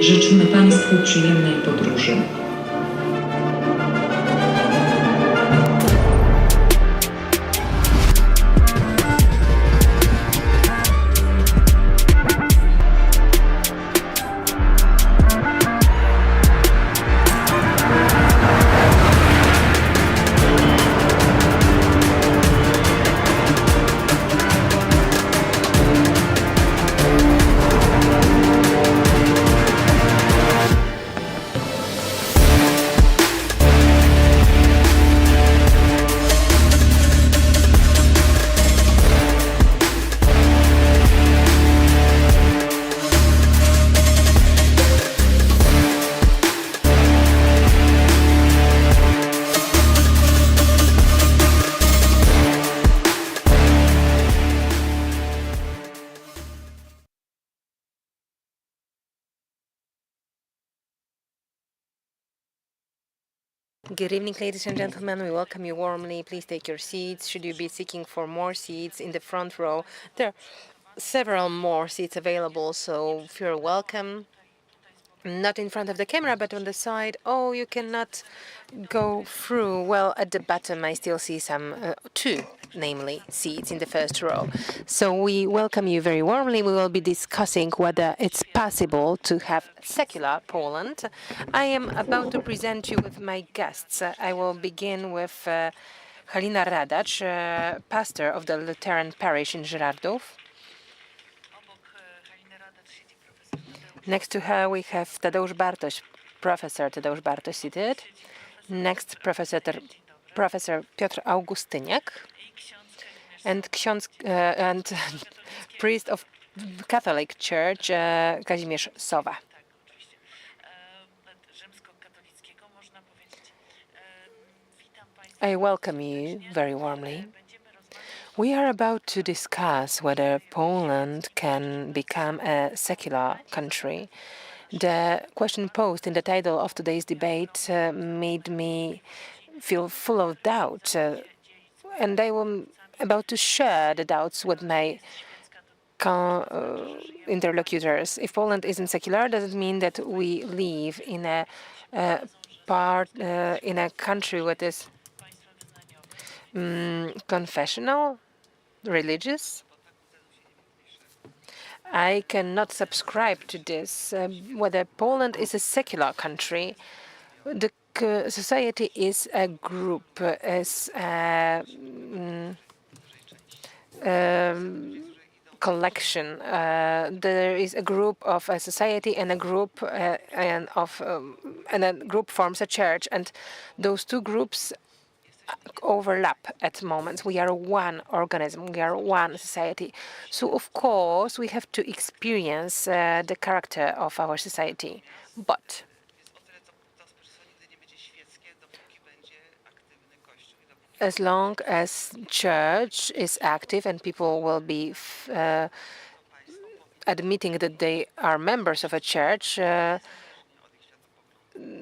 Życzymy Państwu przyjemnej podróży. Good evening, ladies and gentlemen. We welcome you warmly. Please take your seats. Should you be seeking for more seats in the front row, there are several more seats available, so feel welcome. Not in front of the camera, but on the side. Oh, you cannot go through. Well, at the bottom, I still see some two, namely, seats in the first row. So we welcome you very warmly. We will be discussing whether it's possible to have secular Poland. I am about to present you with my guests. I will begin with Halina Radacz, pastor of the Lutheran Parish in Zyrardow. Next to her, we have Tadeusz Bartoś, Professor Tadeusz Bartoś seated. Next, Professor Piotr Augustyniak, and priest of Catholic Church, Kazimierz Sowa. I welcome you very warmly. We are about to discuss whether Poland can become a secular country. The question posed in the title of today's debate made me feel full of doubt, and I am about to share the doubts with my interlocutors. If Poland isn't secular, does it mean that we live in a country that is confessional? Religious? I cannot subscribe to this. Whether Poland is a secular country, the society is a group, is a collection. There is a group of a society, and a group and a group forms a church, and those two groups overlap at moments. We are one organism, we are one society. So, of course, we have to experience the character of our society. But as long as church is active and people will be admitting that they are members of a church,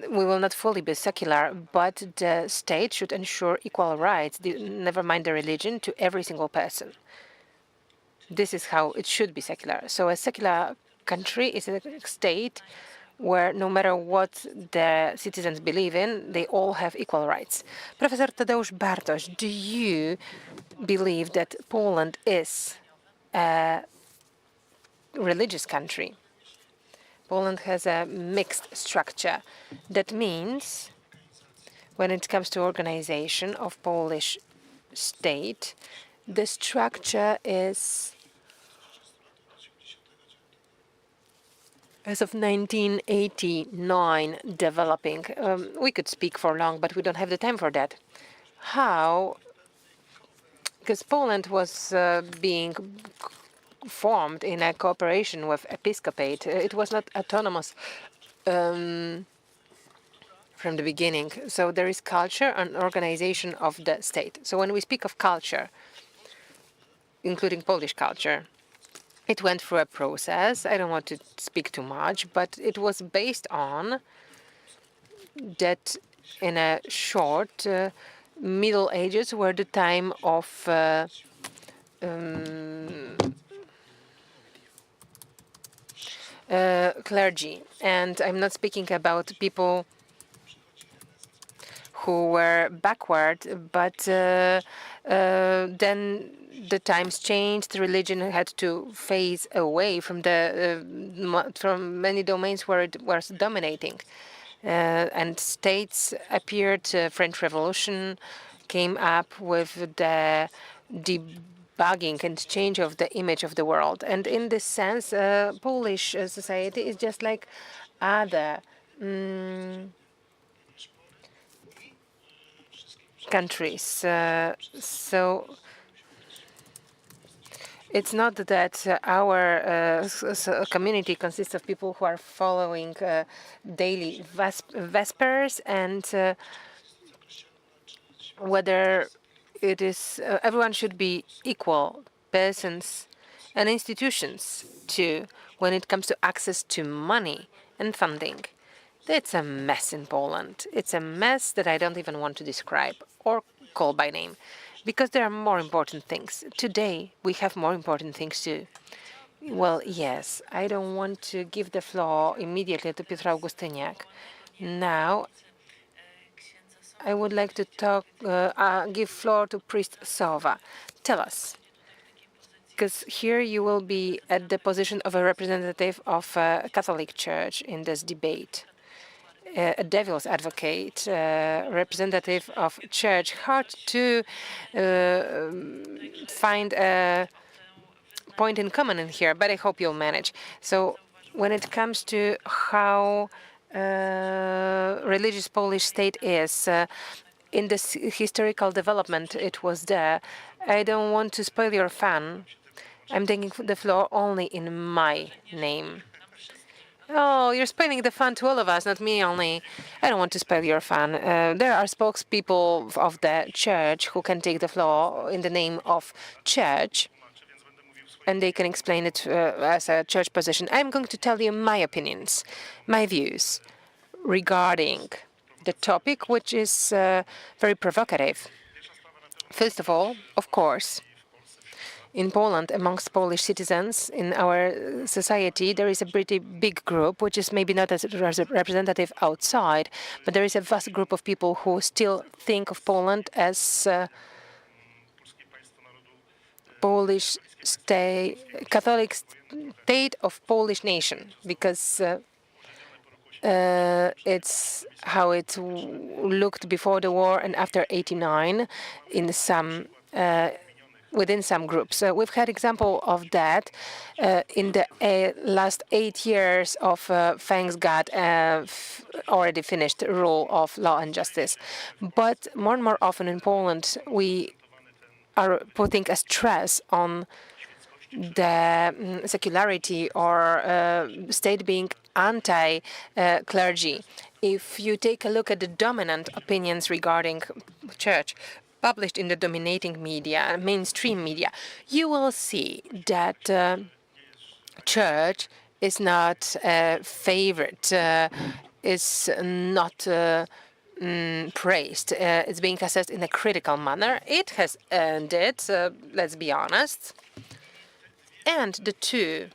we will not fully be secular, but the state should ensure equal rights, never mind the religion, to every single person. This is how it should be secular. So a secular country is a state where no matter what the citizens believe in, they all have equal rights. Professor Tadeusz Bartoś, do you believe that Poland is a religious country? Poland has a mixed structure. That means when it comes to organization of Polish state, the structure is, as of 1989, developing. We could speak for long, but we don't have the time for that. How? Because Poland was being formed in a cooperation with episcopate. It was not autonomous from the beginning. So there is culture and organization of the state. So when we speak of culture, including Polish culture, it went through a process. I don't want to speak too much, but it was based on that in a short Middle Ages were the time of clergy. And I'm not speaking about people who were backward, but then the times changed. Religion had to phase away from from many domains where it was dominating, and states appeared. French Revolution came up with the debugging and change of the image of the world. And in this sense, Polish society is just like other countries. So it's not that our community consists of people who are following daily vespers and whether it is everyone should be equal persons and institutions too when it comes to access to money and funding. It's a mess in Poland. It's a mess that I don't even want to describe or call by name, because there are more important things. Today, we have more important things too. Well, yes, I don't want to give the floor immediately to Piotr Augustyniak. Now, I would like to give floor to Priest Sowa. Tell us, because here you will be at the position of a representative of a Catholic Church in this debate. A devil's advocate, representative of church, hard to find a point in common in here, but I hope you'll manage. So when it comes to how religious Polish state is, in this historical development, it was there. I don't want to spoil your fun. I'm taking the floor only in my name. Oh, you're spoiling the fun to all of us, not me only. I don't want to spoil your fun. There are spokespeople of the church who can take the floor in the name of church, and they can explain it as a church position. I'm going to tell you my opinions, my views regarding the topic, which is very provocative. First of all, of course, in Poland, amongst Polish citizens in our society, there is a pretty big group, which is maybe not as representative outside, but there is a vast group of people who still think of Poland as Polish state, Catholic state of Polish nation, because it's how it looked before the war and after '89 in some within some groups. We've had example of that in the last 8 years of, thanks God, already finished rule of law and justice. But more and more often in Poland, we are putting a stress on the secularity or state being anti-clergy. If you take a look at the dominant opinions regarding church, published in the dominating media, mainstream media, you will see that church is not a favorite, is not praised. It's being assessed in a critical manner. It has earned it, let's be honest. And the two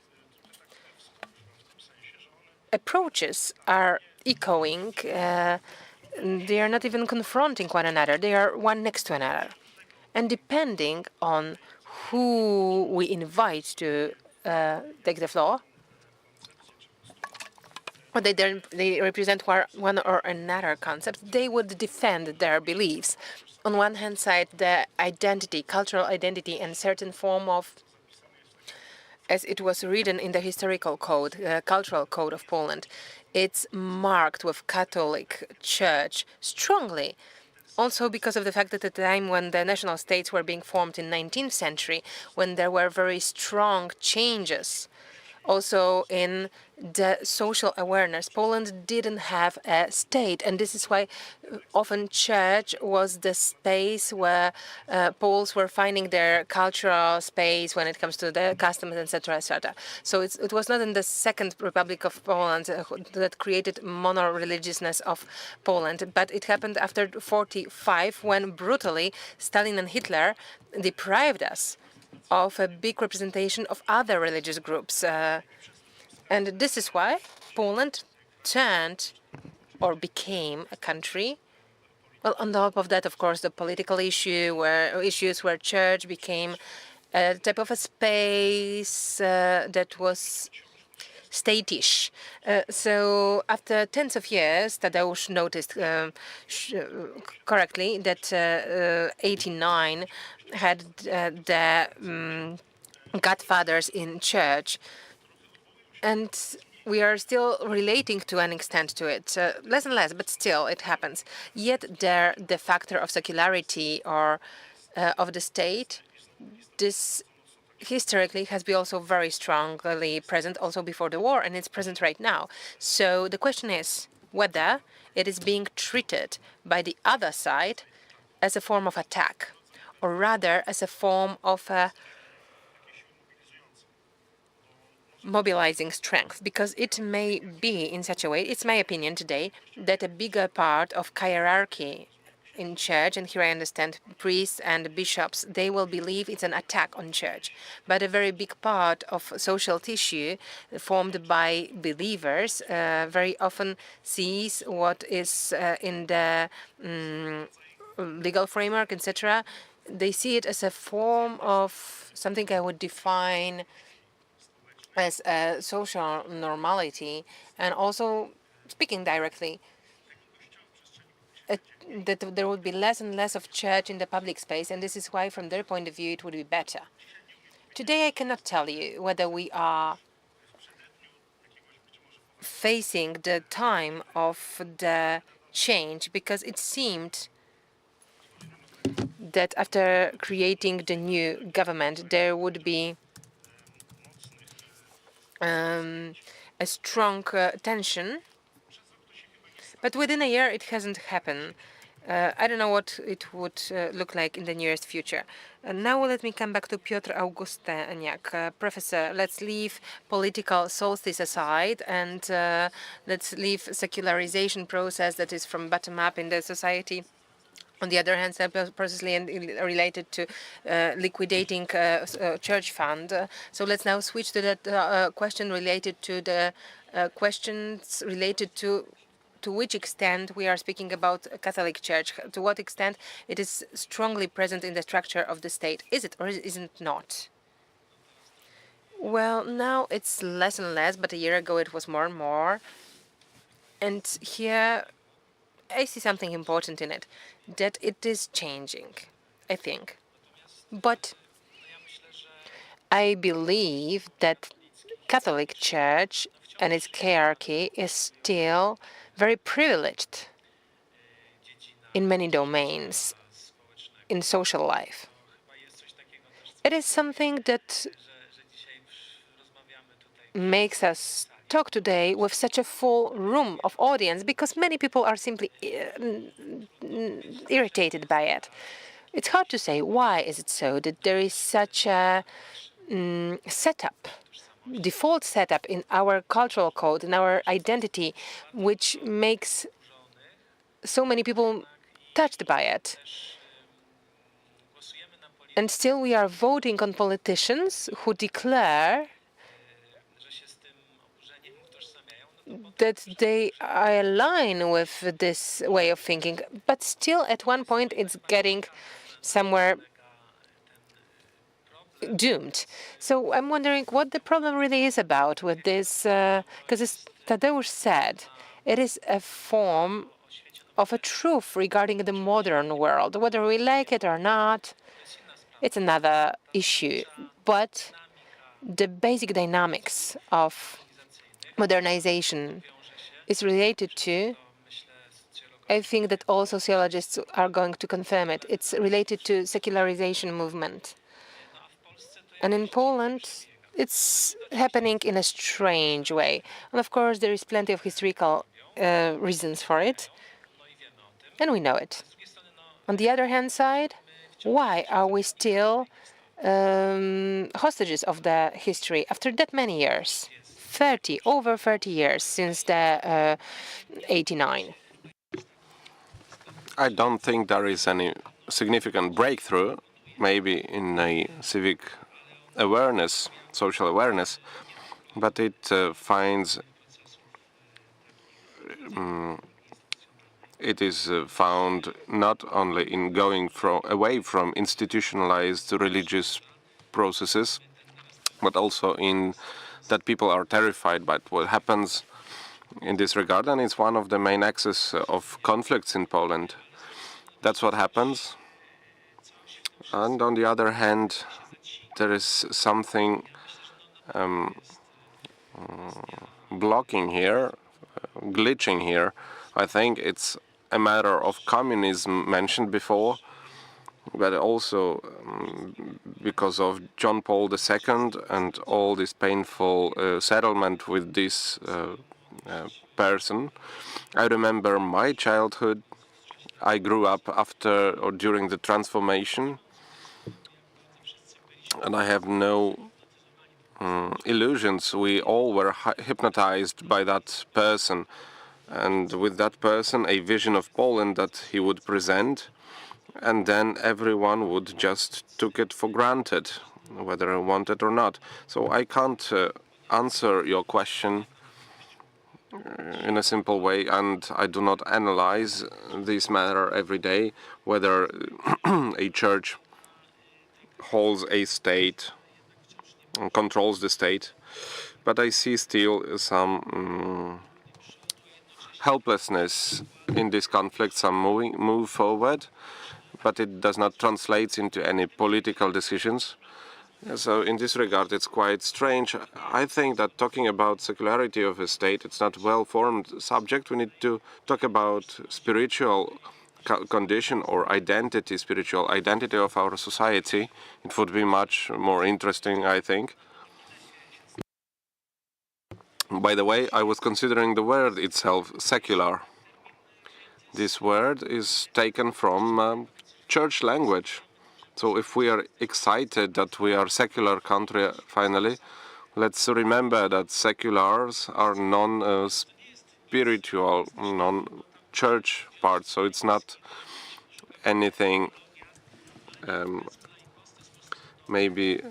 approaches are echoing. They are not even confronting one another. They are one next to another. And depending on who we invite to take the floor, or they represent one or another concept, they would defend their beliefs. On one hand side, the identity, cultural identity, and certain form of, as it was written in the historical code, cultural code of Poland, it's marked with Catholic Church strongly. Also because of the fact that at the time when the national states were being formed in 19th century, when there were very strong changes also in the social awareness, Poland didn't have a state, and this is why often church was the space where Poles were finding their cultural space when it comes to their customs, etc., etc. So it was not in the Second Republic of Poland that created mono-religiousness of Poland, but it happened after 1945 when brutally Stalin and Hitler deprived us of a big representation of other religious groups. And this is why Poland turned or became a country. Well, on top of that, of course, the political issues where church became a type of a space that was statish. So after tens of years, Tadeusz noticed correctly that 89 had the godfathers in church, and we are still relating to an extent to it, less and less, but still it happens. Yet there, the factor of secularity or of the state, this historically has been also very strongly present also before the war, and it's present right now. So the question is whether it is being treated by the other side as a form of attack, or rather as a form of a mobilizing strength, because it may be in such a way, it's my opinion today, that a bigger part of hierarchy in church, and here I understand priests and bishops, they will believe it's an attack on church. But a very big part of social tissue formed by believers very often sees what is in the legal framework, etc. They see it as a form of something I would define as a social normality, and also speaking directly, that there would be less and less of church in the public space, and this is why, from their point of view, it would be better. Today, I cannot tell you whether we are facing the time of the change, because it seemed that after creating the new government, there would be a strong tension, but within a year it hasn't happened. I don't know what it would look like in the nearest future. Now let me come back to Piotr Augustyniak. Professor, let's leave political solstice aside, and let's leave secularization process that is from bottom up in the society. On the other hand, processly and related to liquidating church fund. So let's now switch to that question related to the questions related to which extent we are speaking about Catholic Church, to what extent it is strongly present in the structure of the state. Is it or isn't not? Well, now it's less and less, but a year ago it was more and more. And here I see something important in it, that it is changing, I think. But I believe that Catholic Church and its hierarchy is still very privileged in many domains in social life. It is something that makes us talk today with such a full room of audience, because many people are simply irritated by it. It's hard to say why is it so that there is such a default setup in our cultural code, in our identity, which makes so many people touched by it. And still we are voting on politicians who declare that they align with this way of thinking, but still at one point it's getting somewhere doomed. So I'm wondering what the problem really is about with this, because as Tadeusz said, it is a form of a truth regarding the modern world. Whether we like it or not, it's another issue. But the basic dynamics of modernization is related to, I think that all sociologists are going to confirm it, it's related to secularization movement. And in Poland, it's happening in a strange way. And of course, there is plenty of historical reasons for it, and we know it. On the other hand side, why are we still hostages of the history after that many years? Over 30 years since the 89. I don't think there is any significant breakthrough, maybe in a civic awareness, social awareness, but it it is found not only in going away from institutionalized religious processes, but also in that people are terrified by what happens in this regard, and it's one of the main axes of conflicts in Poland. That's what happens. And on the other hand, there is something blocking here, glitching here. I think it's a matter of communism mentioned before, but also because of John Paul II and all this painful settlement with this person. I remember my childhood. I grew up after or during the transformation, and I have no illusions. We all were hypnotized by that person, and with that person a vision of Poland that he would present, and then everyone would just took it for granted, whether I want it or not. So I can't answer your question in a simple way, and I do not analyze this matter every day, whether a church holds a state and controls the state. But I see still some helplessness in this conflict, some move forward, but it does not translate into any political decisions. So in this regard, it's quite strange. I think that talking about secularity of a state, it's not a well-formed subject. We need to talk about spiritual condition or identity, spiritual identity of our society. It would be much more interesting, I think. By the way, I was considering the word itself, secular. This word is taken from church language. So if we are excited that we are a secular country finally, let's remember that seculars are non-spiritual, non-church part. So it's not anything maybe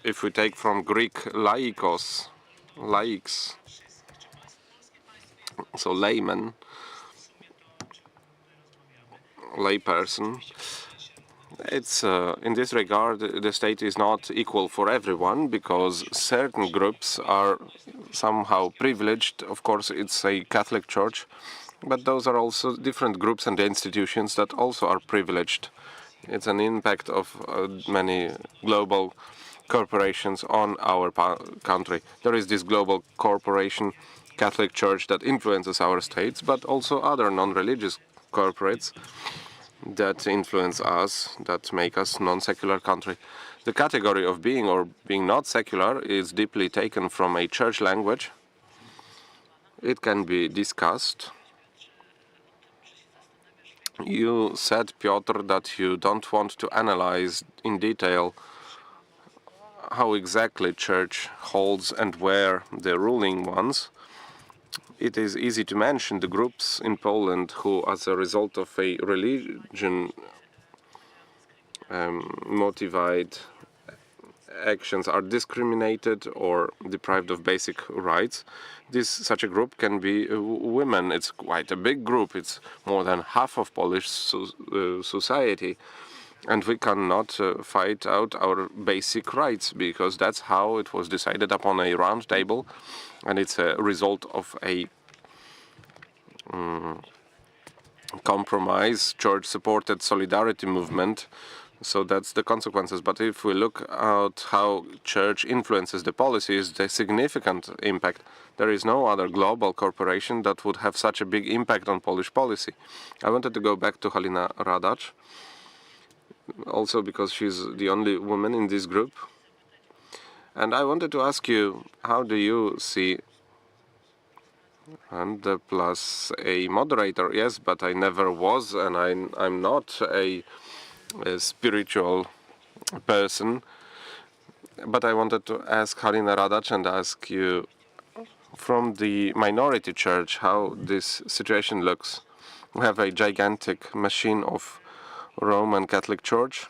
if we take from Greek laikos, laiks, so layman, layperson. It's in this regard, the state is not equal for everyone because certain groups are somehow privileged. Of course, it's a Catholic church, but those are also different groups and institutions that also are privileged. It's an impact of many global corporations on our country. There is this global corporation, Catholic Church, that influences our states, but also other non-religious corporates that influence us, that make us non-secular country. The category of being or being not secular is deeply taken from a church language. It can be discussed. You said, Piotr, that you don't want to analyze in detail how exactly church holds and where the ruling ones. It is easy to mention the groups in Poland who, as a result of a religion motivated actions, are discriminated or deprived of basic rights. Such a group can be women. It's quite a big group. It's more than half of Polish society. And we cannot fight out our basic rights because that's how it was decided upon a round table, and it's a result of a compromise, church-supported solidarity movement. So that's the consequences. But if we look at how church influences the policies, the significant impact, there is no other global corporation that would have such a big impact on Polish policy. I wanted to go back to Halina Radacz, also because she's the only woman in this group. And I wanted to ask you, how do you see, and plus a moderator, yes, but I never was, and I'm not a spiritual person, but I wanted to ask Halina Radacz and ask you, from the minority church, how this situation looks. We have a gigantic machine of Roman Catholic Church,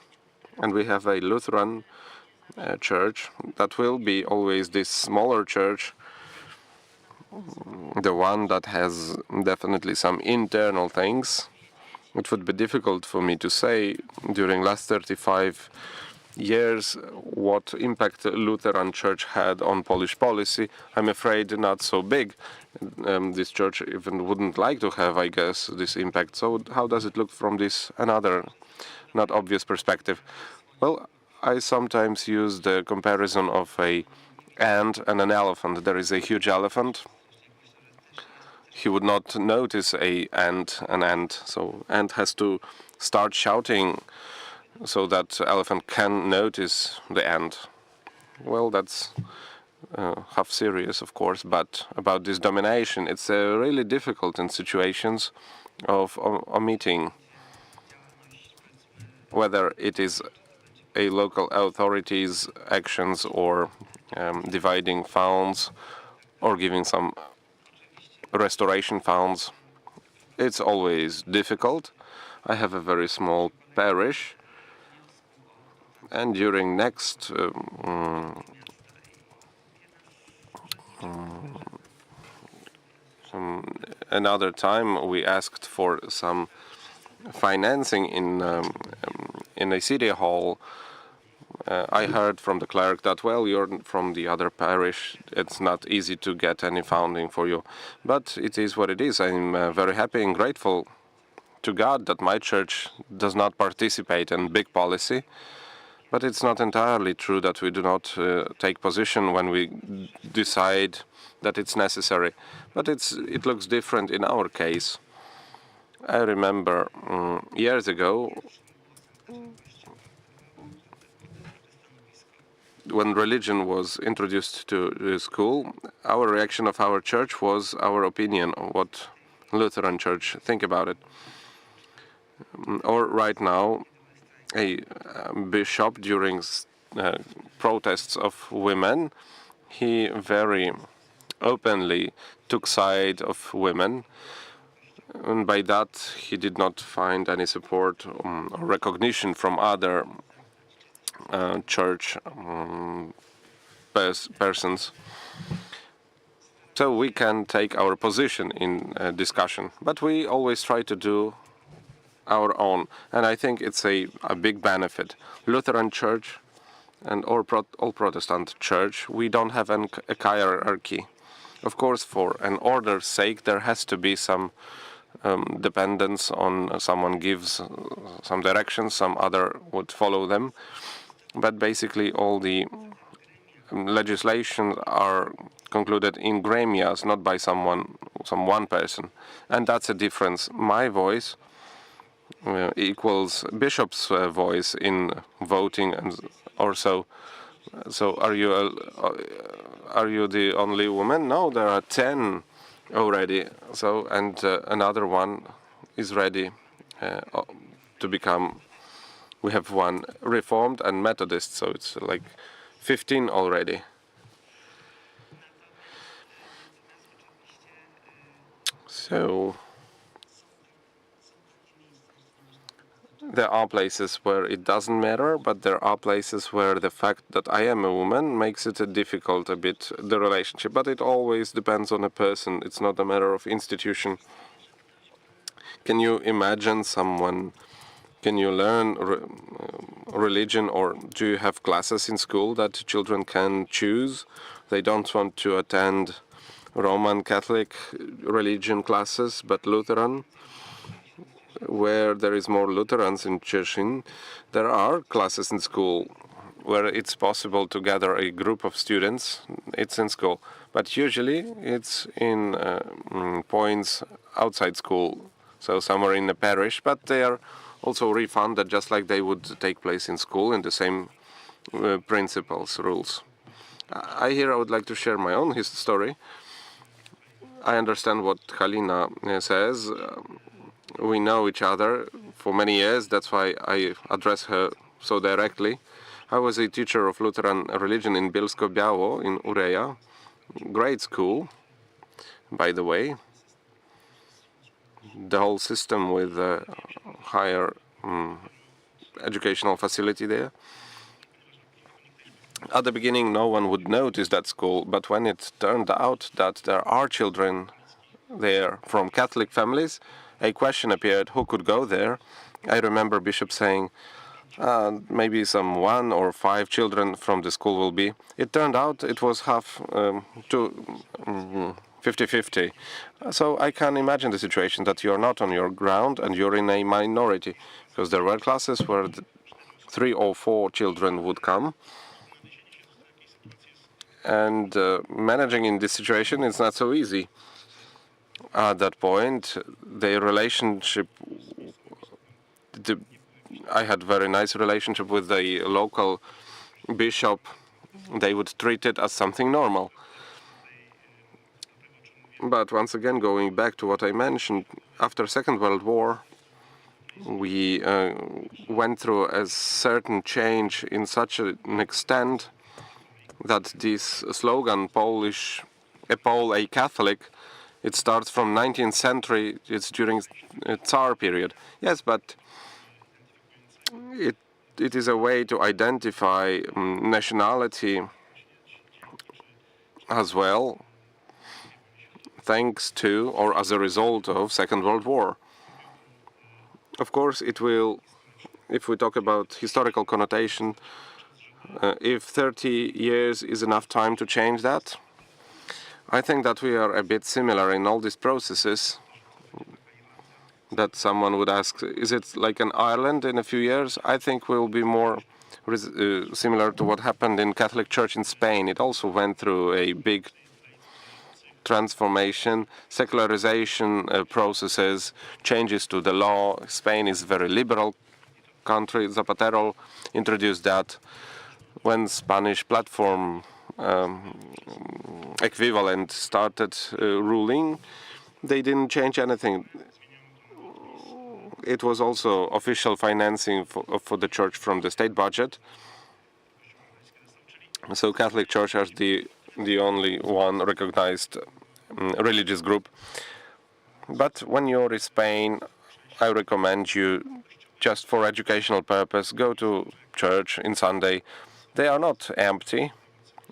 and we have a Lutheran church. That will be always this smaller church, the one that has definitely some internal things. It would be difficult for me to say during last 35 years what impact the Lutheran Church had on Polish policy. I'm afraid not so big. This church even wouldn't like to have, I guess, this impact. So how does it look from this another not obvious perspective? Well, I sometimes use the comparison of an ant and an elephant. There is a huge elephant. He would not notice an ant. So ant has to start shouting so that elephant can notice the ant. Well, that's half serious, of course, but about this domination, it's really difficult in situations of omitting, whether it is a local authorities' actions or dividing funds or giving some restoration funds. It's always difficult. I have a very small parish, and during next another time we asked for some financing in a city hall. I heard from the clerk that, well, you're from the other parish, it's not easy to get any funding for you. But it is what it is. I'm very happy and grateful to God that my church does not participate in big policy. But it's not entirely true that we do not take position when we decide that it's necessary. But it looks different in our case. I remember years ago, when religion was introduced to the school, our reaction of our church was our opinion on what Lutheran Church think about it. Or right now, a bishop during protests of women, he very openly took side of women, and by that he did not find any support or recognition from other church persons. So we can take our position in discussion, but we always try to do our own, and I think it's a big benefit. Lutheran Church and all Protestant Church, we don't have a hierarchy. Of course, for an order's sake, there has to be some dependence on someone gives some directions, some other would follow them. But basically, all the legislation are concluded in gremias, not by some one person, and that's a difference. My voice equals bishop's voice in voting, and or so. So are you the only woman? No, there are 10 already. So and another one is ready to become. We have one Reformed and Methodist, so it's like 15 already. So there are places where it doesn't matter, but there are places where the fact that I am a woman makes it difficult a bit, the relationship. But it always depends on a person. It's not a matter of institution. Can you imagine someone? Can you learn religion, or do you have classes in school that children can choose? They don't want to attend Roman Catholic religion classes, but Lutheran. Where there is more Lutherans in Cieszyn, there are classes in school where it's possible to gather a group of students. It's in school, but usually it's in points outside school, so somewhere in the parish, but they are also refunded just like they would take place in school in the same principles, rules. I would like to share my own story. I understand what Halina says. We know each other for many years, that's why I address her so directly. I was a teacher of Lutheran religion in Bielsko-Biało, in Ureja. Great school, by the way. The whole system with a higher educational facility there. At the beginning, no one would notice that school, but when it turned out that there are children there from Catholic families, a question appeared, who could go there? I remember Bishop saying, maybe some 1 or 5 children from the school will be. It turned out it was half to 50-50. So I can imagine the situation that you're not on your ground and you're in a minority, because there were classes where 3 or 4 children would come. And managing in this situation is not so easy. At that point, the relationship, I had very nice relationship with the local bishop. They would treat it as something normal. But once again, going back to what I mentioned, after Second World War, we went through a certain change in such an extent that this slogan, Polish, a Pole, a Catholic, it starts from 19th century, it's during Tsar period. Yes, but it is a way to identify nationality as well, thanks to or as a result of Second World War. Of course, it will, if we talk about historical connotation, if 30 years is enough time to change that, I think that we are a bit similar in all these processes. That someone would ask, is it like an Ireland in a few years? I think we'll be more similar to what happened in Catholic Church in Spain. It also went through a big transformation, secularization processes, changes to the law. Spain is a very liberal country. Zapatero introduced that. When Spanish platform equivalent started ruling, they didn't change anything. It was also official financing for the church from the state budget. So Catholic Church as the only one recognized religious group. But when you're in Spain, I recommend you, just for educational purpose, go to church in Sunday. They are not empty.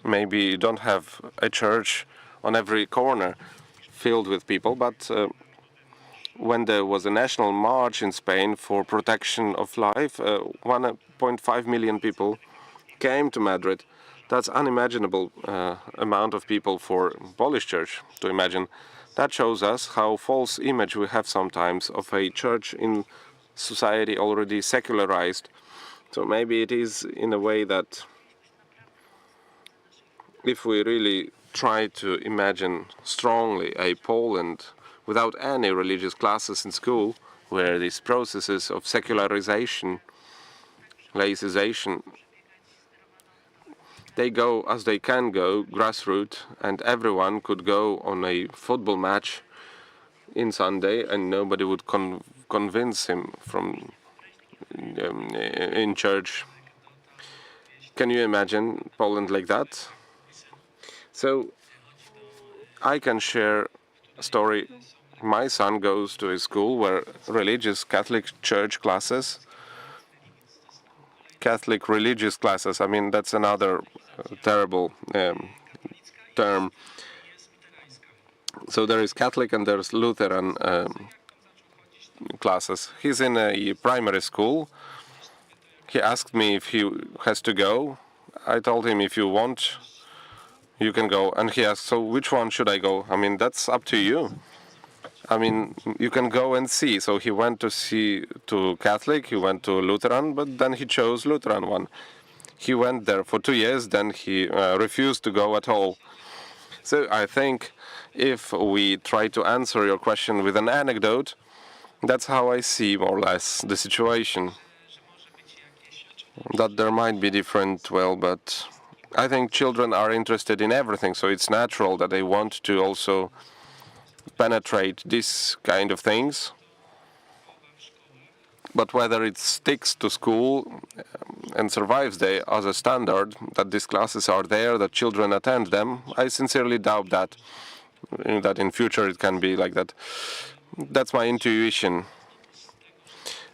Maybe you don't have a church on every corner filled with people, but when there was a national march in Spain for protection of life, 1.5 million people came to Madrid. That's unimaginable amount of people for Polish church to imagine. That shows us how false image we have sometimes of a church in society already secularized. So maybe it is in a way that if we really try to imagine strongly a Poland without any religious classes in school, where these processes of secularization, laicization, they go as they can go, grassroots, and everyone could go on a football match in Sunday and nobody would convince him from in church. Can you imagine Poland like that? So I can share a story. My son goes to a school where religious Catholic church classes, Catholic religious classes, I mean, that's another terrible term. So there is Catholic and there's Lutheran classes. He's in a primary school. He asked me if he has to go. I told him, if you want, you can go. And he asked, so which one should I go? I mean, that's up to you. I mean, you can go and see. So he went to Catholic, he went to Lutheran, but then he chose Lutheran one. He went there for 2 years, then he refused to go at all. So I think if we try to answer your question with an anecdote, that's how I see more or less the situation. That there might be different, well, but I think children are interested in everything, so it's natural that they want to also penetrate this kind of things. But whether it sticks to school and survives there as a standard, that these classes are there, that children attend them, I sincerely doubt that in future it can be like that. That's my intuition.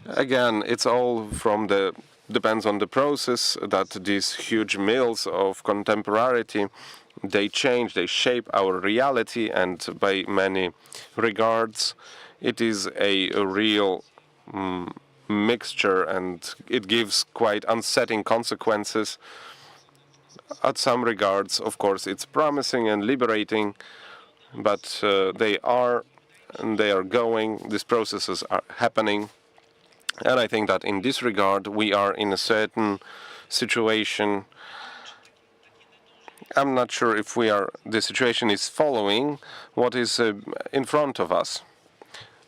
Again, it's all from the depends on the process that these huge mills of contemporarity, they change, they shape our reality, and by many regards it is a real mixture, and it gives quite unsettling consequences. At some regards, of course, it's promising and liberating, but they are going, these processes are happening. And I think that in this regard, we are in a certain situation. I'm not sure if the situation is following what is in front of us.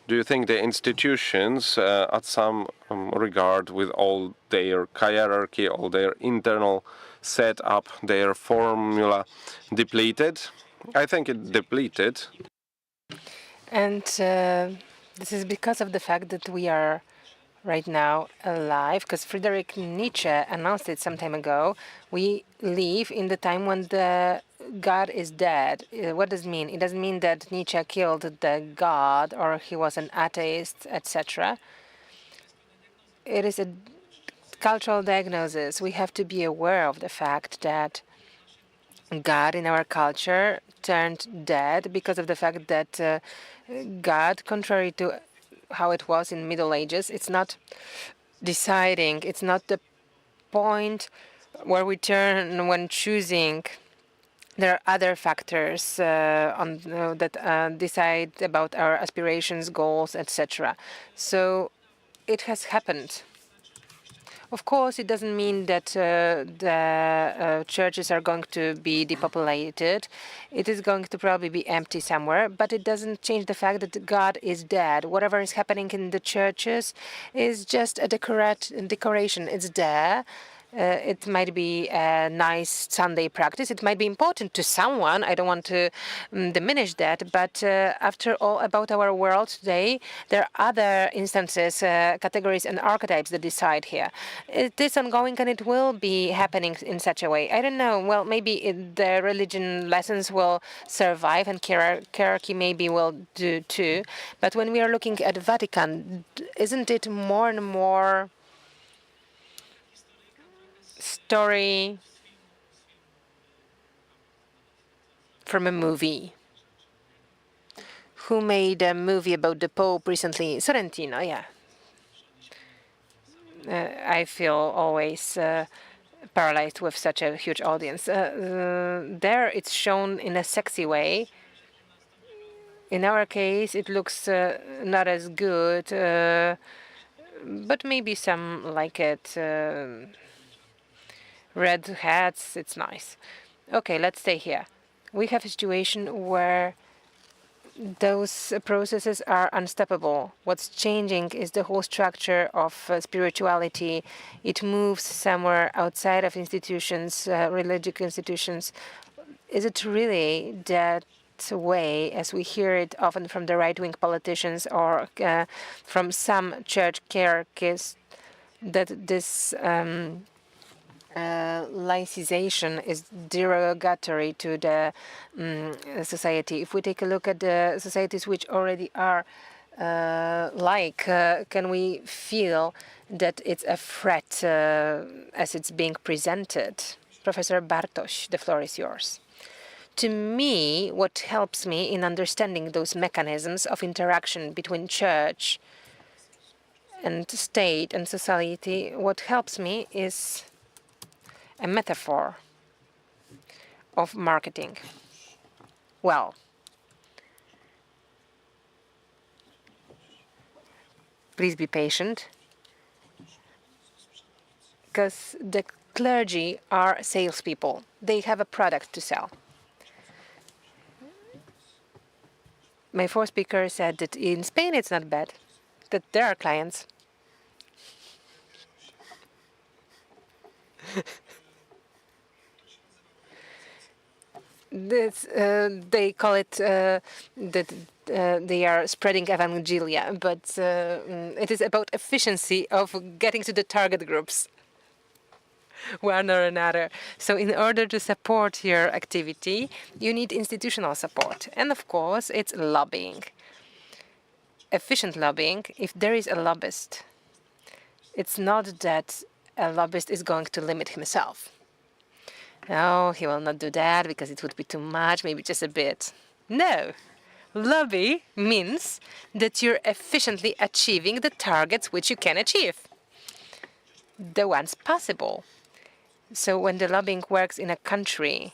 Do you think the institutions, at some regard, with all their hierarchy, all their internal setup, their formula, depleted? I think it depleted. And this is because of the fact that we are right now alive, because Friedrich Nietzsche announced it some time ago. We live in the time when the God is dead. What does it mean? It doesn't mean that Nietzsche killed the God or he was an atheist, etc. It is a cultural diagnosis. We have to be aware of the fact that God in our culture turned dead because of the fact that God, contrary to how it was in Middle Ages, it's not deciding, it's not the point where we turn when choosing. There are other factors that decide about our aspirations, goals, etc. So it has happened. Of course, it doesn't mean that the churches are going to be depopulated. It is going to probably be empty somewhere, but it doesn't change the fact that God is dead. Whatever is happening in the churches is just a decoration. It's there. It might be a nice Sunday practice. It might be important to someone. I don't want to diminish that. But after all, about our world today, there are other instances, categories and archetypes that decide here. It is ongoing and it will be happening in such a way. I don't know. Well, maybe the religion lessons will survive and hierarchy maybe will do too. But when we are looking at Vatican, isn't it more and more story from a movie? Who made a movie about the Pope recently? Sorrentino, yeah. I feel always paralyzed with such a huge audience. There it's shown in a sexy way. In our case, it looks not as good, but maybe some like it. Red hats, it's nice. Okay, let's stay here. We have a situation where those processes are unstoppable. What's changing is the whole structure of spirituality. It moves somewhere outside of institutions, religious institutions. Is it really that way, as we hear it often from the right-wing politicians or from some church hierarchies, that this laicization is derogatory to the society? If we take a look at the societies which already are can we feel that it's a threat as it's being presented? Professor Bartoś, the floor is yours. To me, what helps me in understanding those mechanisms of interaction between church and state and society, what helps me is a metaphor of marketing. Well, please be patient, because the clergy are salespeople. They have a product to sell. My fourth speaker said that in Spain it's not bad, that there are clients. They call it that they are spreading evangelia, but it is about efficiency of getting to the target groups, one or another. So in order to support your activity, you need institutional support. And of course, it's lobbying. Efficient lobbying, if there is a lobbyist, it's not that a lobbyist is going to limit himself. No, he will not do that because it would be too much, maybe just a bit. No. Lobby means that you're efficiently achieving the targets which you can achieve, the ones possible. So when the lobbying works in a country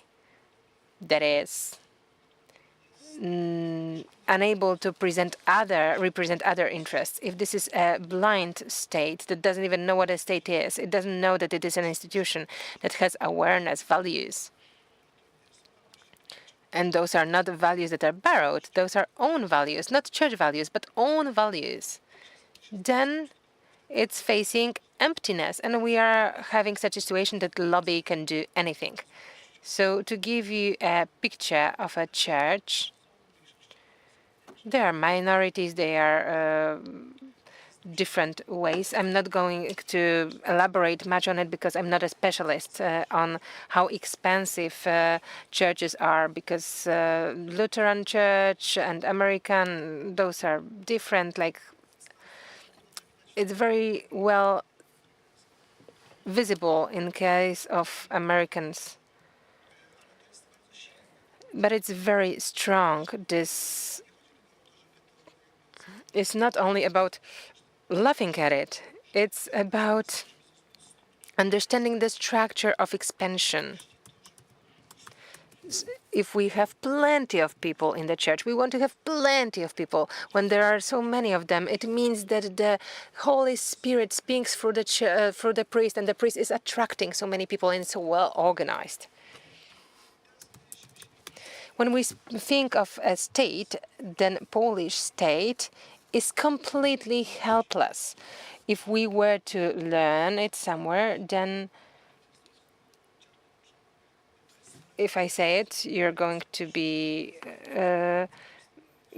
that is unable to represent other interests, if this is a blind state that doesn't even know what a state is, it doesn't know that it is an institution that has awareness, values, and those are not values that are borrowed, those are own values, not church values, but own values, then it's facing emptiness. And we are having such a situation that lobby can do anything. So to give you a picture of a church, there are minorities, there are different ways. I'm not going to elaborate much on it because I'm not a specialist on how expensive churches are, because Lutheran church and American, those are different. Like, it's very well visible in case of Americans, but it's very strong. This is not only about laughing at it, it's about understanding the structure of expansion. If we have plenty of people in the church, we want to have plenty of people. When there are so many of them, it means that the Holy Spirit speaks through the priest, and the priest is attracting so many people, and it's so well organized. When we think of a state, then Polish state is completely helpless. If we were to learn it somewhere, then if I say it, you're going to be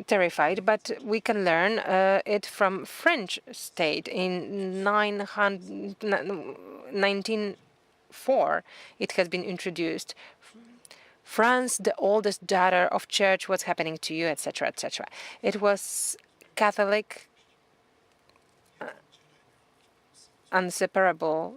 terrified, but we can learn it from French state in 1904. It has been introduced. France, the oldest daughter of church, what's happening to you, etc., etc. It was Catholic, inseparable,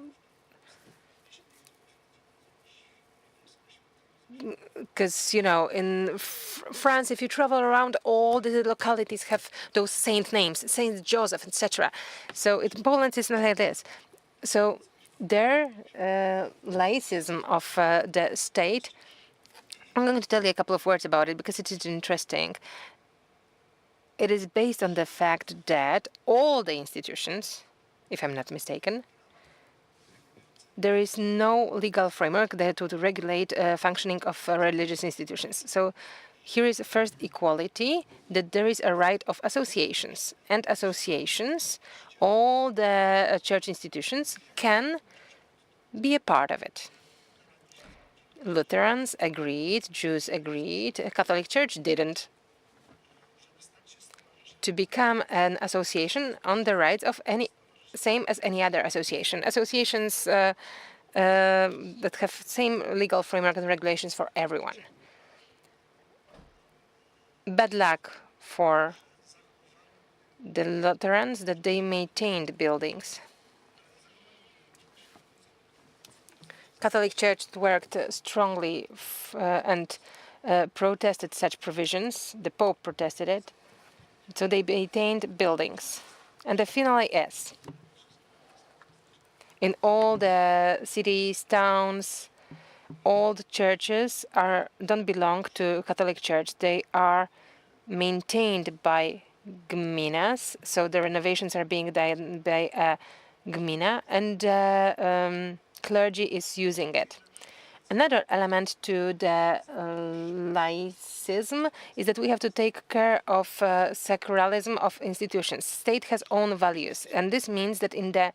because, you know, in France, if you travel around, all the localities have those saint names, Saint Joseph, etc. So in Poland, it's not like this. So their laicism of the state, I'm going to tell you a couple of words about it because it is interesting. It is based on the fact that all the institutions, if I'm not mistaken, there is no legal framework that would regulate functioning of religious institutions. So here is first equality, that there is a right of associations. And associations, all the church institutions can be a part of it. Lutherans agreed, Jews agreed, Catholic Church didn't. To become an association on the rights of any, same as any other association. Associations that have same legal framework and regulations for everyone. Bad luck for the Lutherans that they maintained buildings. Catholic Church worked strongly and protested such provisions. The Pope protested it. So they maintained buildings. And the finale is, in all the cities, towns, all the churches don't belong to Catholic Church. They are maintained by gminas. So the renovations are being done by a gmina, and clergy is using it. Another element to the laicism is that we have to take care of secularism of institutions. State has own values, and this means that in the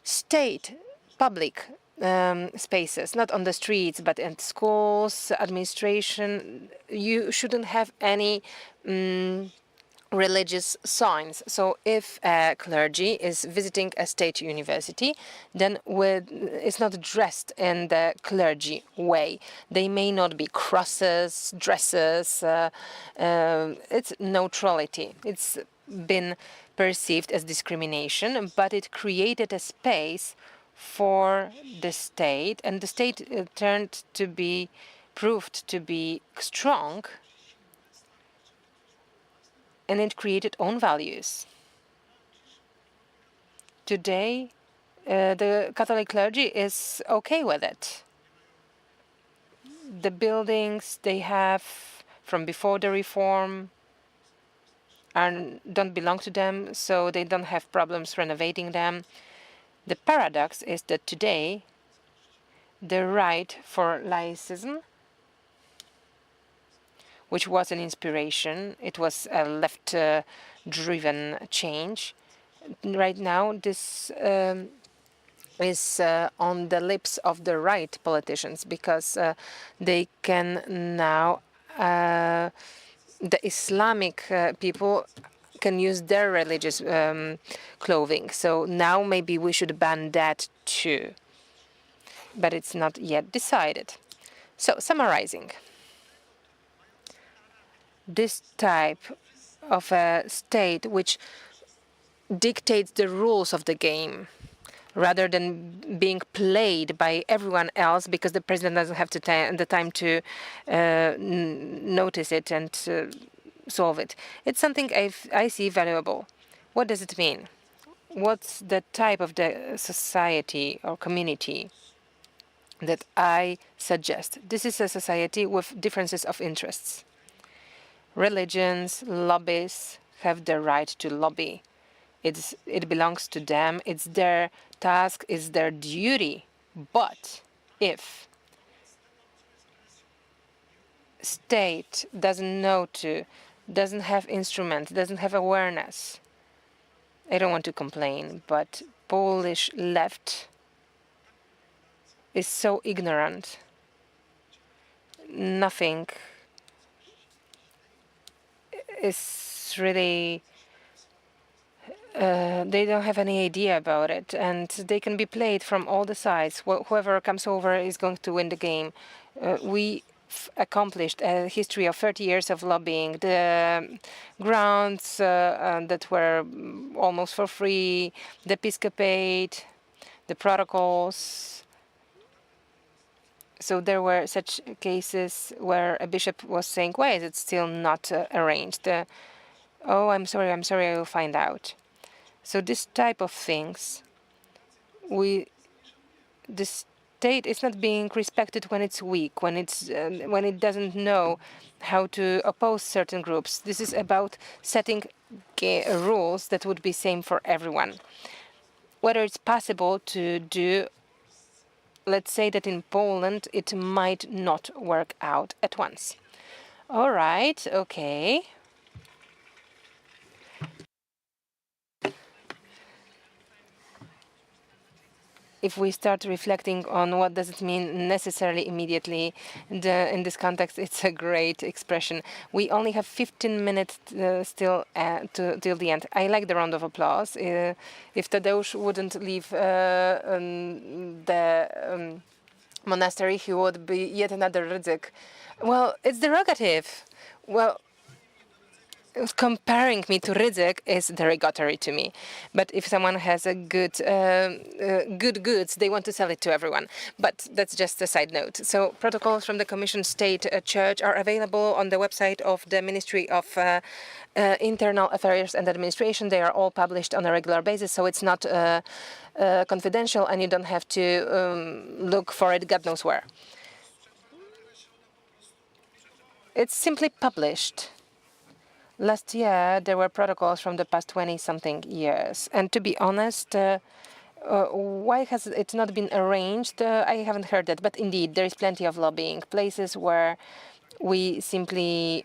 state, public spaces, not on the streets, but in schools, administration, you shouldn't have any religious signs. So if a clergy is visiting a state university, then it's not dressed in the clergy way. They may not be crosses, dresses. It's neutrality. It's been perceived as discrimination, but it created a space for the state, and the state proved to be strong, and it created own values. Today, the Catholic clergy is okay with it. The buildings they have from before the reform don't belong to them, so they don't have problems renovating them. The paradox is that today, the right for laicism, which was an inspiration, it was a left-driven change. Right now, this is on the lips of the right politicians because they can now, the Islamic people can use their religious clothing. So now maybe we should ban that too. But it's not yet decided. So summarizing, this type of a state which dictates the rules of the game rather than being played by everyone else because the president doesn't have the time to notice it and solve it. It's something I see valuable. What does it mean? What's the type of the society or community that I suggest? This is a society with differences of interests. Religions, lobbies have the right to lobby. It belongs to them. It's their task, it's their duty. But if state doesn't know to, doesn't have instruments, doesn't have awareness, I don't want to complain, but Polish left is so ignorant. Nothing is really they don't have any idea about it, and they can be played from all the sides. Whoever comes over is going to win the game. We accomplished a history of 30 years of lobbying. The grounds that were almost for free, the episcopate, the protocols. So there were such cases where a bishop was saying, why is it still not arranged? Oh, I'm sorry, I will find out. So this type of things, the state is not being respected when it's weak, when it doesn't know how to oppose certain groups. This is about setting rules that would be same for everyone. Whether it's possible to do, let's say that in Poland it might not work out at once. All right, okay. If we start reflecting on what does it mean necessarily immediately, in this context, it's a great expression. We only have 15 minutes still till the end. I like the round of applause. If Tadeusz wouldn't leave the monastery, he would be yet another Rydzyk. Well, it's derogative. Well, comparing me to Rydzyk is derogatory to me. But if someone has a good goods, they want to sell it to everyone. But that's just a side note. So protocols from the Commission State Church are available on the website of the Ministry of Internal Affairs and Administration. They are all published on a regular basis, so it's not confidential, and you don't have to look for it God knows where. It's simply published. Last year, there were protocols from the past 20-something years. And to be honest, why has it not been arranged? I haven't heard that. But indeed, there is plenty of lobbying, places where we simply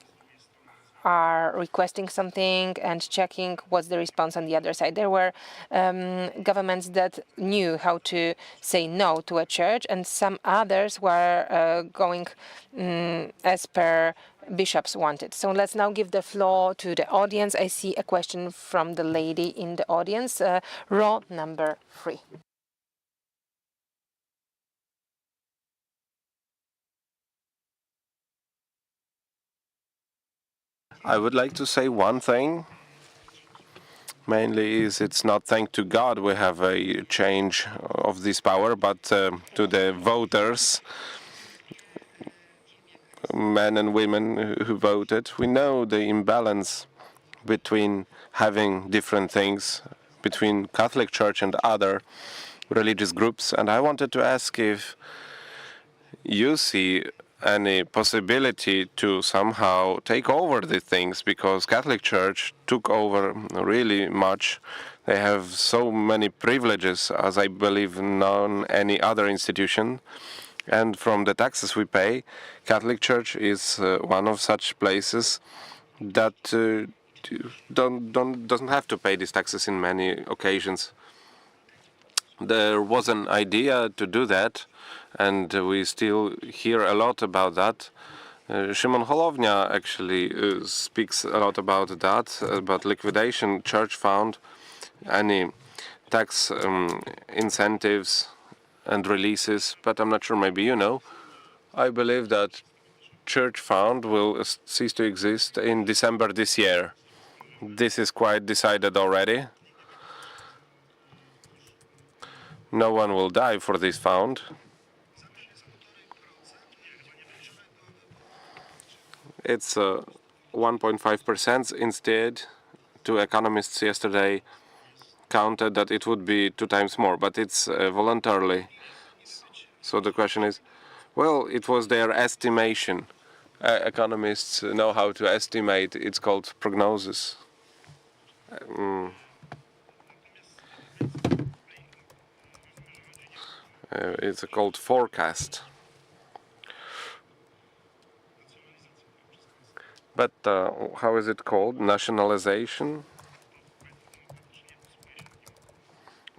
are requesting something and checking what's the response on the other side. There were governments that knew how to say no to a church, and some others were going as per bishops wanted. So let's now give the floor to the audience. I see a question from the lady in the audience, row number 3. I would like to say one thing. mainly is it's not thanks to God we have a change of this power, but to the voters, men and women who voted. We know the imbalance between having different things between Catholic Church and other religious groups, and I wanted to ask if you see any possibility to somehow take over the things, because Catholic Church took over really much. They have so many privileges as I believe none any other institution, and from the taxes we pay, Catholic Church is one of such places that doesn't have to pay these taxes in many occasions. There was an idea to do that, and we still hear a lot about that. Szymon Hołownia actually speaks a lot about that, about liquidation, church fund, any tax incentives and releases, but I'm not sure, maybe you know. I believe that church fund will cease to exist in December this year. This is quite decided already. No one will die for this fund. It's 1.5% instead. Two economists yesterday counted that it would be 2 times more, but it's voluntarily. So the question is, well, it was their estimation. Economists know how to estimate. It's called prognosis. It's called forecast. But how is it called? Nationalization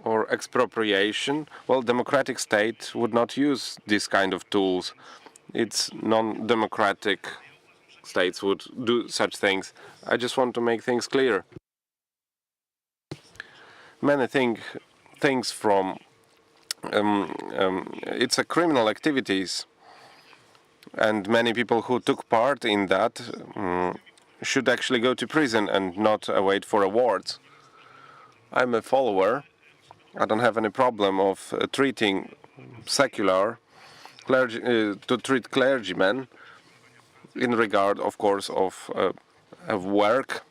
or expropriation? Well, democratic state would not use this kind of tools. It's non-democratic states would do such things. I just want to make things clear. Many things from it's a criminal activities, and many people who took part in that should actually go to prison and not wait for awards. I'm a follower. I don't have any problem of treating secular clergy, to treat clergymen in regard, of course, of work,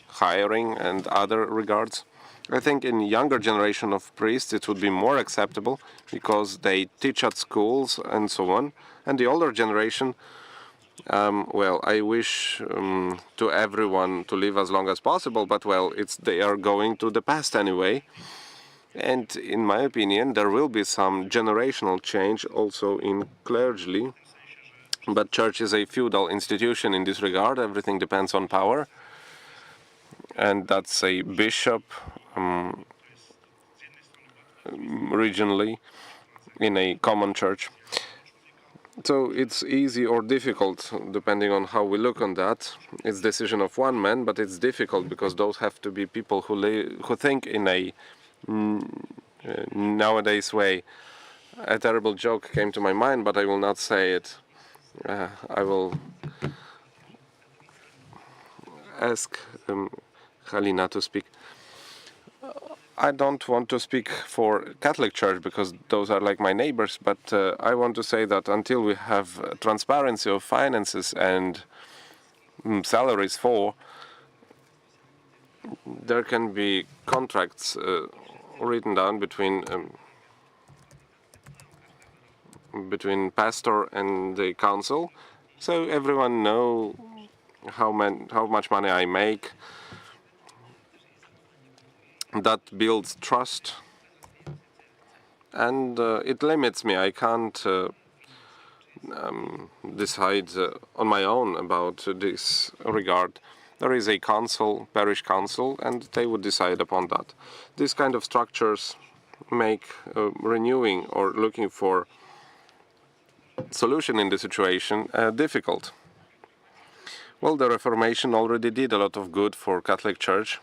hiring, and other regards. I think in younger generation of priests it would be more acceptable because they teach at schools and so on. And the older generation, well, I wish to everyone to live as long as possible, but well, they are going to the past anyway. And in my opinion, there will be some generational change also in clergy. But church is a feudal institution in this regard. Everything depends on power. And that's a bishop regionally in a common church. So it's easy or difficult depending on how we look on that. It's decision of one man, but it's difficult because those have to be people who think in a nowadays way. A terrible joke came to my mind, but I will not say it. I will ask Halina to speak. I don't want to speak for Catholic Church because those are like my neighbors, but I want to say that until we have transparency of finances and salaries there can be contracts written down between pastor and the council, so everyone know how much money I make. That builds trust, and it limits me. I can't decide on my own about this regard. There is a council, parish council, and they would decide upon that. These kind of structures make renewing or looking for solution in the situation difficult. Well, the Reformation already did a lot of good for Catholic Church.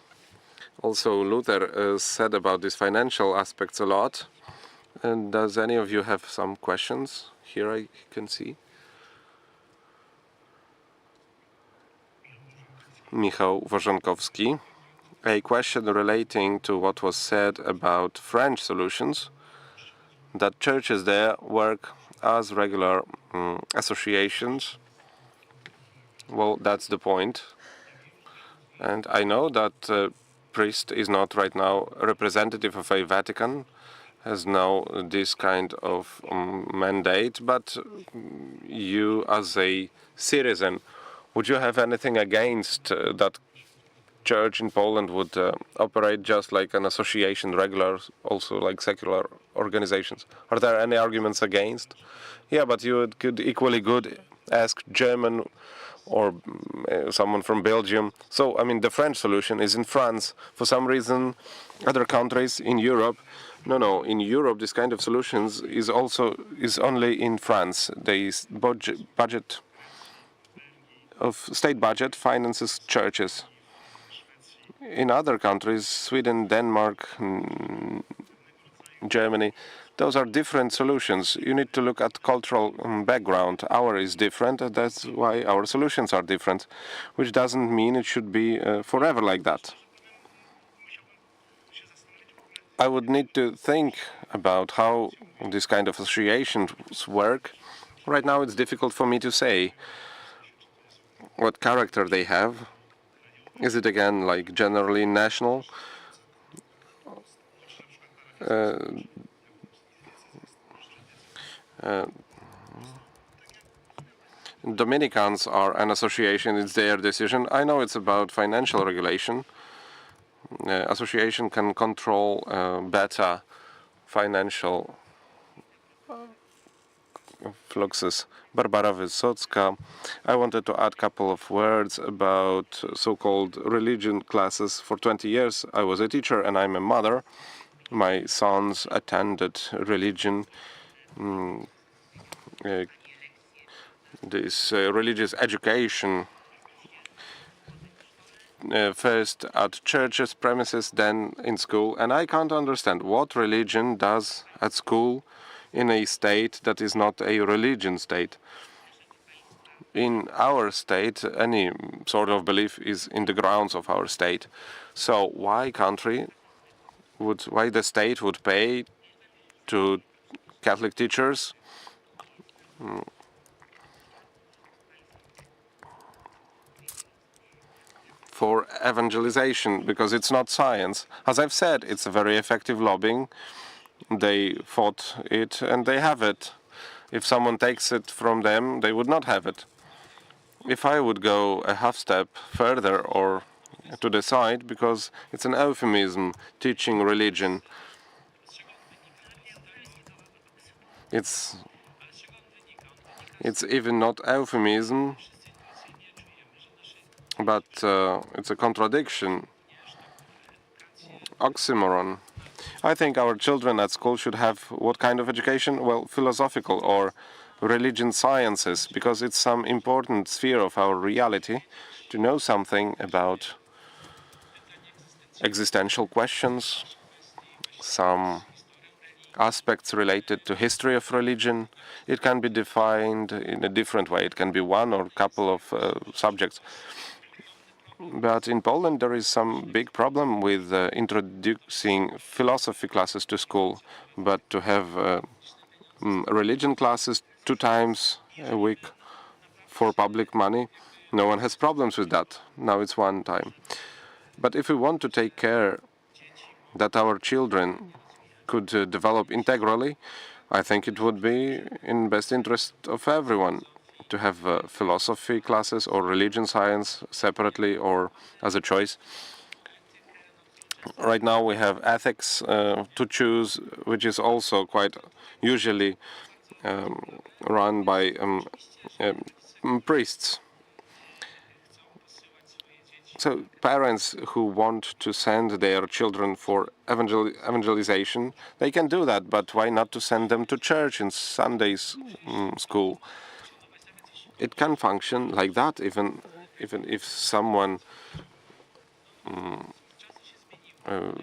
Also, Luther said about these financial aspects a lot. And does any of you have some questions? Here I can see. Michał Warzonkowski. a question relating to what was said about French solutions, that churches there work as regular associations. Well, that's the point. And I know that priest is not right now representative of a Vatican, has no this kind of mandate, but you as a citizen, would you have anything against that church in Poland would operate just like an association, regular, also like secular organizations? Are there any arguments against? Yeah, but you could equally good ask German or someone from Belgium. So, I mean, the French solution is in France. For some reason, other countries in Europe, no, in Europe, this kind of solutions is only in France. The budget of state budget finances churches. In other countries, Sweden, Denmark, Germany, those are different solutions. You need to look at cultural background. Our is different, and that's why our solutions are different, which doesn't mean it should be forever like that. I would need to think about how this kind of associations work. Right now, it's difficult for me to say what character they have. Is it again like generally national? Dominicans are an association, it's their decision. I know it's about financial regulation. Association can control better financial fluxes. Barbara Wysocka. I wanted to add a couple of words about so-called religion classes. For 20 years I was a teacher and I'm a mother. My sons attended religion, this religious education, first at churches premises, then in school, and I can't understand what religion does at school in a state that is not a religion state. In our state, any sort of belief is in the grounds of our state. So why the state would pay to Catholic teachers for evangelization? Because it's not science. As I've said, it's a very effective lobbying. They fought it and they have it. If someone takes it from them, they would not have it. If I would go a half step further or to the side, because it's an euphemism, teaching religion. It's even not euphemism, but it's a contradiction, oxymoron. I think our children at school should have what kind of education? Well, philosophical or religion sciences, because it's some important sphere of our reality to know something about existential questions, some aspects related to history of religion. It can be defined in a different way. It can be one or a couple of subjects. But in Poland, there is some big problem with introducing philosophy classes to school. But to have religion classes 2 times a week for public money, no one has problems with that. Now it's 1 time. But if we want to take care that our children could develop integrally, I think it would be in best interest of everyone to have philosophy classes or religion science separately or as a choice. Right now we have ethics to choose, which is also quite usually run by priests. So parents who want to send their children for evangelization, they can do that, but why not to send them to church in Sunday school? It can function like that, even if someone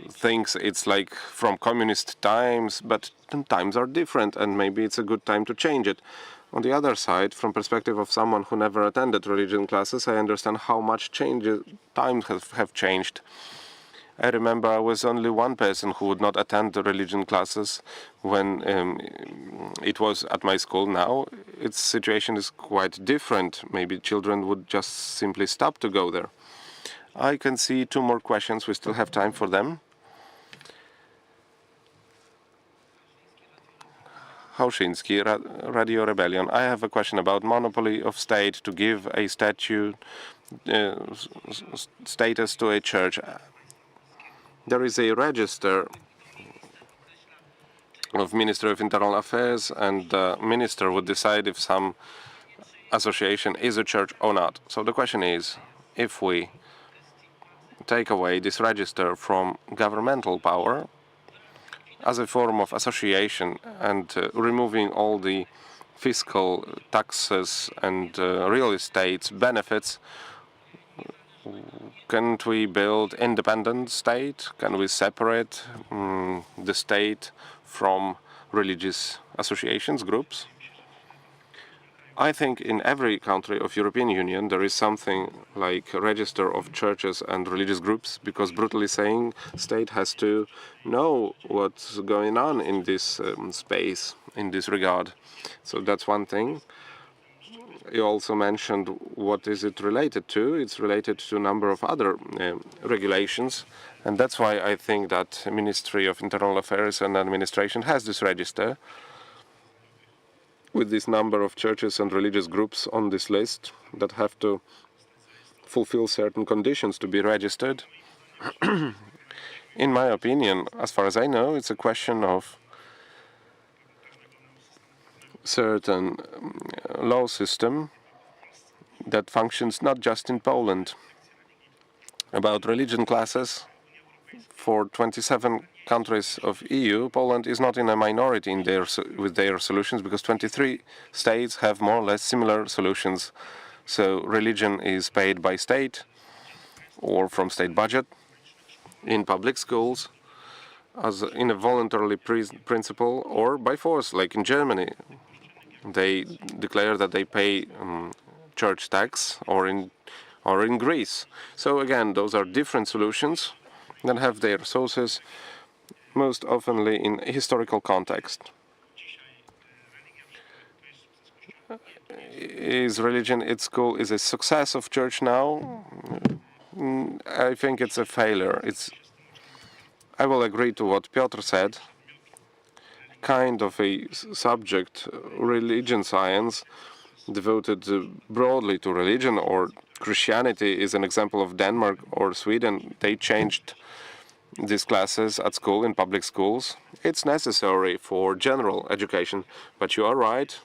thinks it's like from communist times, but times are different and maybe it's a good time to change it. On the other side, from perspective of someone who never attended religion classes, I understand how much times have changed. I remember I was only one person who would not attend the religion classes when it was at my school. Now its situation is quite different. Maybe children would just simply stop to go there. I can see two more questions. We still have time for them. Hauszyński, Radio Rebellion. I have a question about monopoly of state to give a statute status to a church. There is a register of Ministry of Internal Affairs, and the minister would decide if some association is a church or not. So the question is, if we take away this register from governmental power as a form of association and removing all the fiscal taxes and real estate benefits, can't we build independent state? Can we separate the state from religious associations, groups? I think in every country of European Union there is something like a register of churches and religious groups, because brutally saying, state has to know what's going on in this space, in this regard. So that's one thing. You also mentioned what is it related to. It's related to a number of other regulations, and that's why I think that Ministry of Internal Affairs and Administration has this register with this number of churches and religious groups on this list that have to fulfill certain conditions to be registered. In my opinion, as far as I know, it's a question of certain law system that functions not just in Poland. About religion classes, for 27 countries of EU, Poland is not in a minority in with their solutions, because 23 states have more or less similar solutions. So religion is paid by state or from state budget in public schools as in a voluntary principle, or by force, like in Germany. They declare that they pay church tax, or in Greece. So again, those are different solutions that have their sources most oftenly in historical context. Is religion at school is a success of church now? I think it's a failure. I will agree to what Piotr said. Kind of a subject, religion science, devoted broadly to religion or Christianity is an example of Denmark or Sweden. They changed these classes at school, in public schools. It's necessary for general education, but you are right.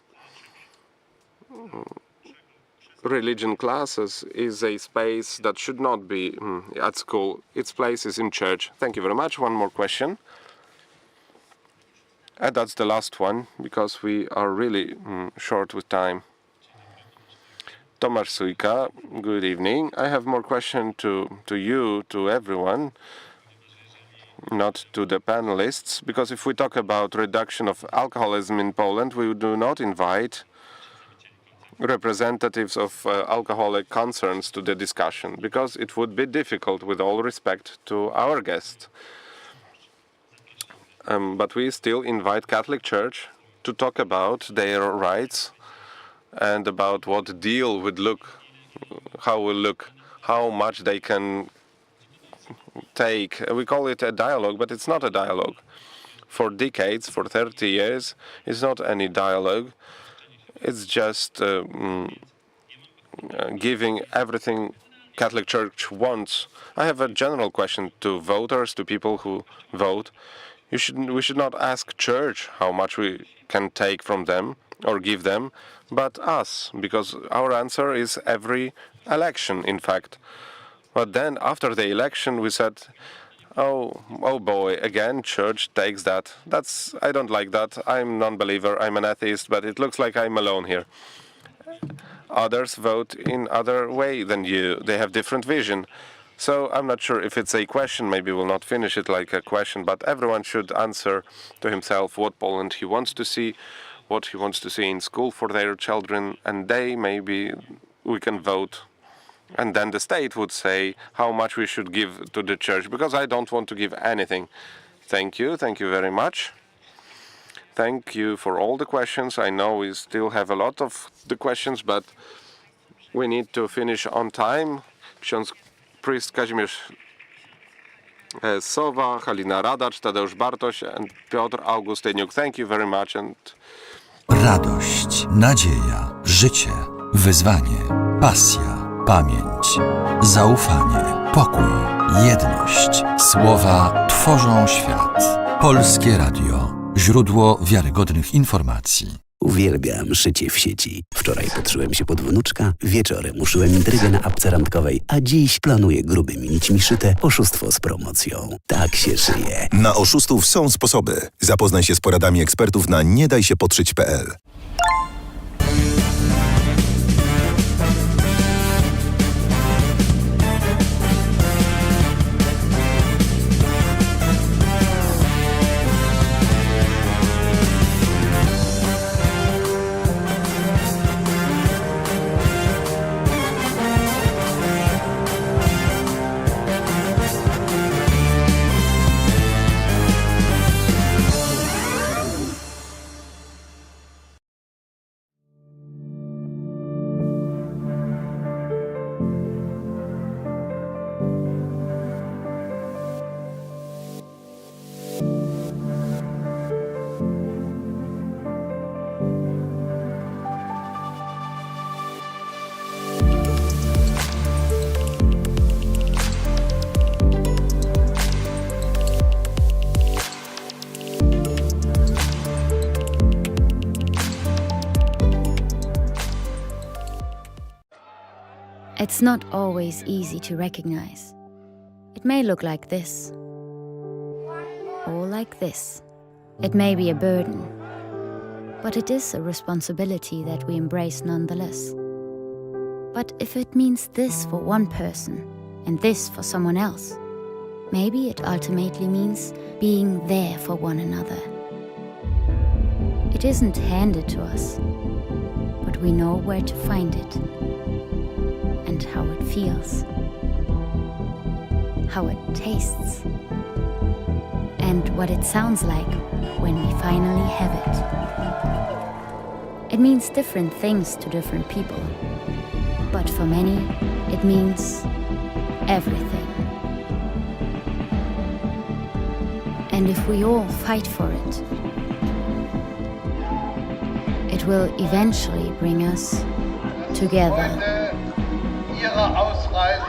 Religion classes is a space that should not be at school. Its place is in church. Thank you very much. One more question. And that's the last one, because we are really short with time. Tomasz Sujka, good evening. I have more question to you, to everyone, not to the panelists, because if we talk about reduction of alcoholism in Poland, we do not invite representatives of alcoholic concerns to the discussion, because it would be difficult, with all respect to our guests. But we still invite Catholic Church to talk about their rights and about what deal would look, how much they can take. We call it a dialogue, but it's not a dialogue. For decades, for 30 years, it's not any dialogue. It's just giving everything Catholic Church wants. I have a general question to voters, to people who vote. We should not ask Church how much we can take from them or give them, but us, because our answer is every election, in fact. But then, after the election, we said, oh boy, again, Church takes that. I don't like that. I'm a non-believer, I'm an atheist, but it looks like I'm alone here. Others vote in other way than you. They have different vision. So I'm not sure if it's a question. Maybe we'll not finish it like a question, but everyone should answer to himself what Poland he wants to see, what he wants to see in school for their children, and maybe we can vote And then the state would say how much we should give to the church, because I don't want to give anything. Thank you very much. Thank you for all the questions. I know we still have a lot of the questions, but we need to finish on time. Ksiądz priest Kazimierz Sowa, Halina, Radacz, Tadeusz, Bartoś, and Piotr, Augustyniak. Thank you very much. And Radość, nadzieja, życie, wyzwanie, pasja, pamięć, zaufanie, pokój, jedność. Słowa tworzą świat. Polskie Radio. Źródło wiarygodnych informacji. Uwielbiam szycie w sieci. Wczoraj podszyłem się pod wnuczka, wieczorem uszyłem intrygę na apce randkowej, a dziś planuję grubymi nićmi szyte oszustwo z promocją. Tak się szyje. Na oszustów są sposoby. Zapoznaj się z poradami ekspertów na niedajsiepodszyć.pl. It's not always easy to recognize. It may look like this, or like this. It may be a burden, but it is a responsibility that we embrace nonetheless. But if it means this for one person and this for someone else, maybe it ultimately means being there for one another. It isn't handed to us, but we know where to find it. And how it feels, how it tastes, and what it sounds like when we finally have it. It means different things to different people, but for many, it means everything. And if we all fight for it, it will eventually bring us together. Ihre Ausreise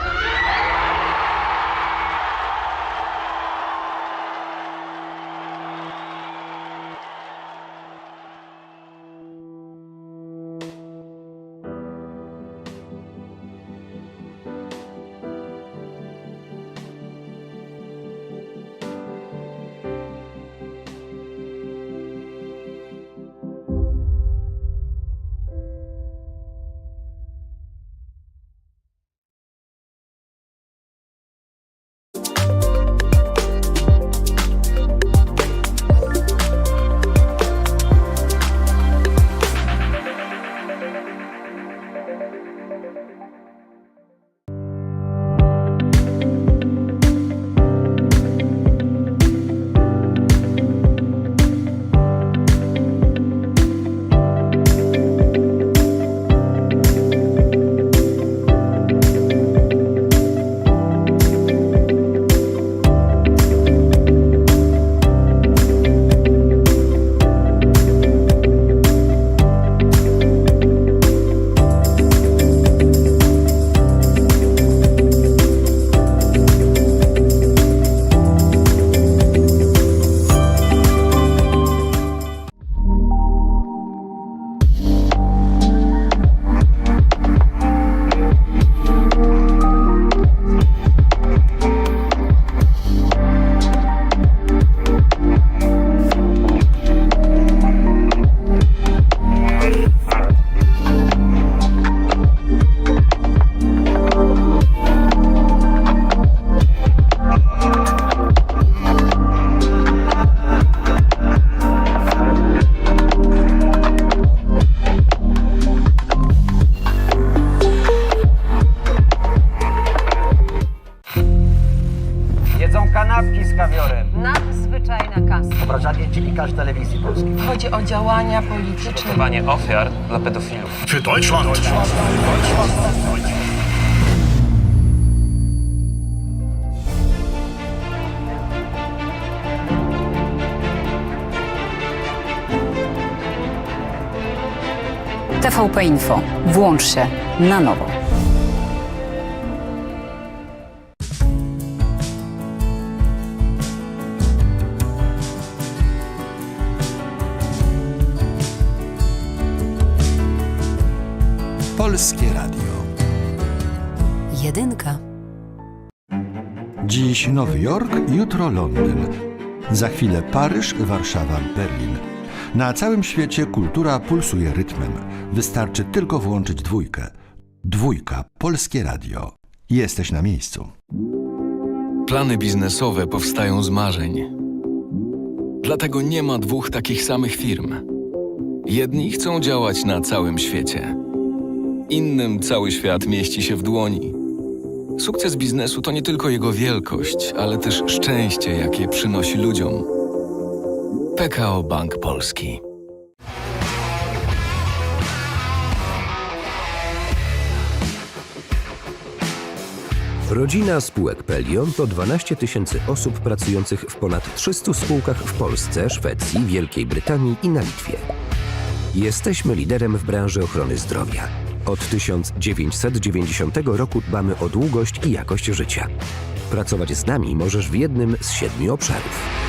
kawiorem. Nadzwyczajna kasa. Obrażanie dziennikarzy telewizji polskiej. Chodzi o działania polityczne. Przygotowanie ofiar dla pedofilów. Für Deutschland. TVP Info. Włącz się na nowo. Polskie Radio. Jedynka. Dziś Nowy Jork, jutro Londyn. Za chwilę Paryż, Warszawa, Berlin. Na całym świecie kultura pulsuje rytmem. Wystarczy tylko włączyć dwójkę. Dwójka, Polskie Radio. Jesteś na miejscu. Plany biznesowe powstają z marzeń. Dlatego nie ma dwóch takich samych firm. Jedni chcą działać na całym świecie. Innym cały świat mieści się w dłoni. Sukces biznesu to nie tylko jego wielkość, ale też szczęście, jakie przynosi ludziom. PKO Bank Polski. Rodzina spółek Pelion to 12 tysięcy osób pracujących w ponad 300 spółkach w Polsce, Szwecji, Wielkiej Brytanii i na Litwie. Jesteśmy liderem w branży ochrony zdrowia. Od 1990 roku dbamy o długość i jakość życia. Pracować z nami możesz w jednym z 7 obszarów.